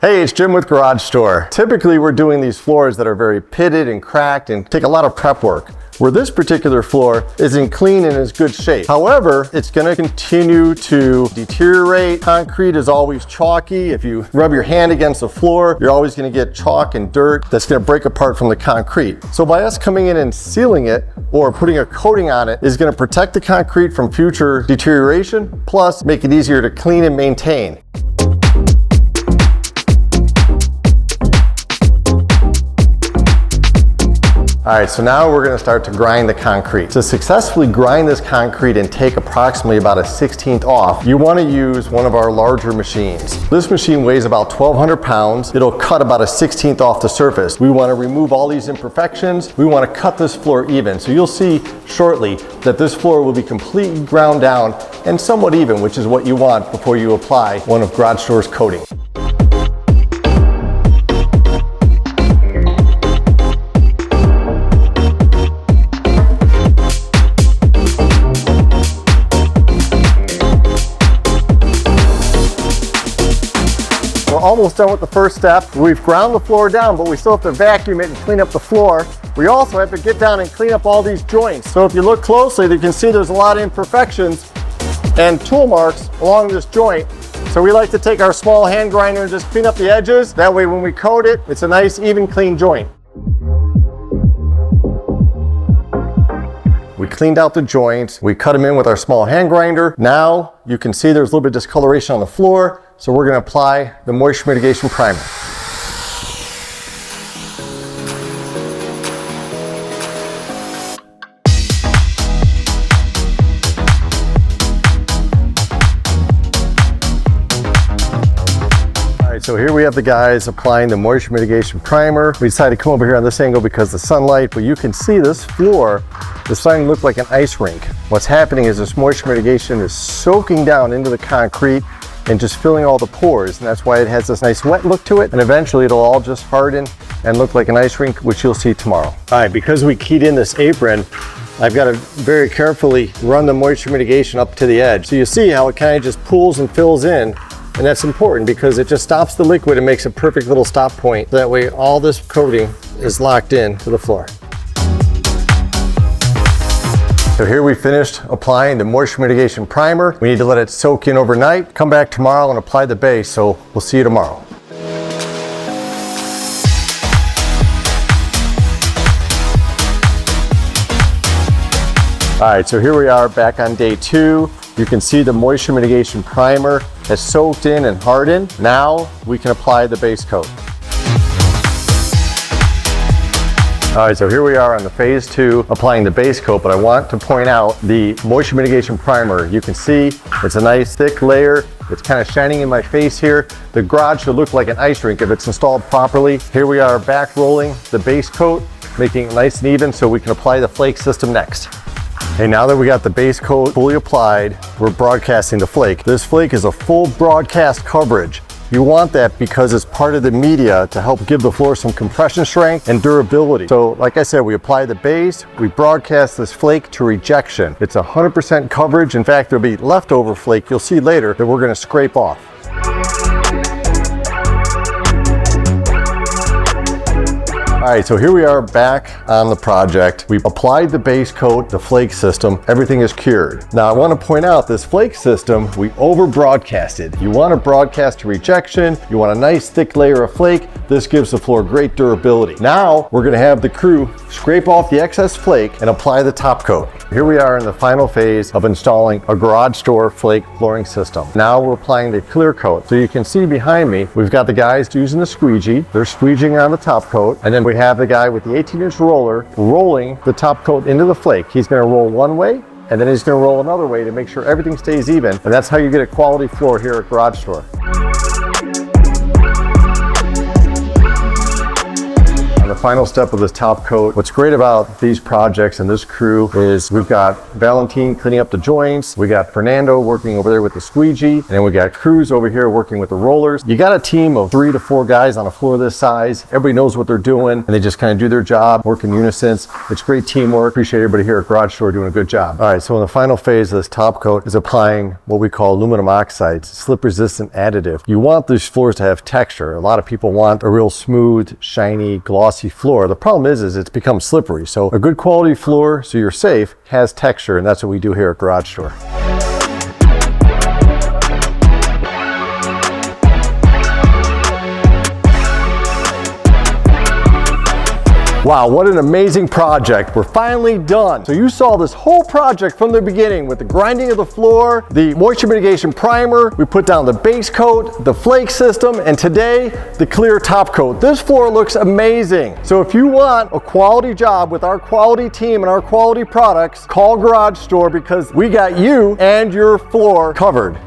Hey, it's Jim with Garage Store. Typically, we're doing these floors that are very pitted and cracked and take a lot of prep work. Where this particular floor is in clean and is good shape. However, it's gonna continue to deteriorate. Concrete is always chalky. If you rub your hand against the floor, you're always gonna get chalk and dirt that's gonna break apart from the concrete. So by us coming in and sealing it or putting a coating on it is gonna protect the concrete from future deterioration, plus make it easier to clean and maintain. All right, so now we're gonna start to grind the concrete. To successfully grind this concrete and take approximately about a 1/16 off, you wanna use one of our larger machines. This machine weighs about 1,200 pounds. It'll cut about a 1/16 off the surface. We wanna remove all these imperfections. We wanna cut this floor even. So you'll see shortly that this floor will be completely ground down and somewhat even, which is what you want before you apply one of Garage Store's coating. We're almost done with the first step. We've ground the floor down, but we still have to vacuum it and clean up the floor. We also have to get down and clean up all these joints. So if you look closely, you can see there's a lot of imperfections and tool marks along this joint. So we like to take our small hand grinder and just clean up the edges. That way when we coat it, it's a nice, even, clean joint. We cleaned out the joints. We cut them in with our small hand grinder. Now you can see there's a little bit of discoloration on the floor. So we're gonna apply the moisture mitigation primer. All right, so here we have the guys applying the moisture mitigation primer. We decided to come over here on this angle because of the sunlight, but you can see this floor is starting to look like an ice rink. What's happening is this moisture mitigation is soaking down into the concrete and just filling all the pores, and that's why it has this nice wet look to it, and eventually it'll all just harden and look like an ice rink, which you'll see tomorrow. All right, because we keyed in this apron, I've got to very carefully run the moisture mitigation up to the edge. So you see how it kind of just pools and fills in, and that's important because it just stops the liquid and makes a perfect little stop point. That way all this coating is locked in to the floor. So here we finished applying the moisture mitigation primer. We need to let it soak in overnight. Come back tomorrow and apply the base, so we'll see you tomorrow. All right, so here we are back on day 2. You can see the moisture mitigation primer has soaked in and hardened. Now we can apply the base coat. All right, so here we are on the phase 2 applying the base coat, but I want to point out the moisture mitigation primer. You can see it's a nice thick layer. It's kind of shining in my face here. The garage should look like an ice rink if it's installed properly. Here we are back rolling the base coat, making it nice and even so we can apply the flake system next. Okay, now that we got the base coat fully applied, we're broadcasting the flake. This flake is a full broadcast coverage. You want that because it's part of the media to help give the floor some compression strength and durability. So like I said, we apply the base, we broadcast this flake to rejection. It's 100% coverage. In fact, there'll be leftover flake you'll see later that we're gonna scrape off. All right, so here we are back on the project. We've applied the base coat, the flake system, everything is cured. Now I want to point out this flake system, we over broadcasted. You want to broadcast to rejection, you want a nice thick layer of flake. This gives the floor great durability. Now we're gonna have the crew scrape off the excess flake and apply the top coat. Here we are in the final phase of installing a Garage Store flake flooring system. Now we're applying the clear coat. So you can see behind me, we've got the guys using the squeegee. They're squeegeeing on the top coat, and then we have the guy with the 18-inch roller rolling the top coat into the flake. He's gonna roll one way, and then he's gonna roll another way to make sure everything stays even. And that's how you get a quality floor here at Garage Store. On the final step of this top coat. What's great about these projects and this crew is we've got Valentine cleaning up the joints, we got Fernando working over there with the squeegee, and then we got Cruz over here working with the rollers. You got a team of 3 to 4 guys on a floor this size. Everybody knows what they're doing and they just kind of do their job, work in unison. It's great teamwork. Appreciate everybody here at Garage Store doing a good job. All right, so in the final phase of this top coat is applying what we call aluminum oxide, slip resistant additive. You want these floors to have texture. A lot of people want a real smooth, shiny, glossy floor. The problem is it's become slippery. So a good quality floor, so you're safe, has texture, and that's what we do here at Garage Store. Wow, what an amazing project. We're finally done. So you saw this whole project from the beginning with the grinding of the floor, the moisture mitigation primer, we put down the base coat, the flake system, and today, the clear top coat. This floor looks amazing. So if you want a quality job with our quality team and our quality products, call Garage Store because we got you and your floor covered.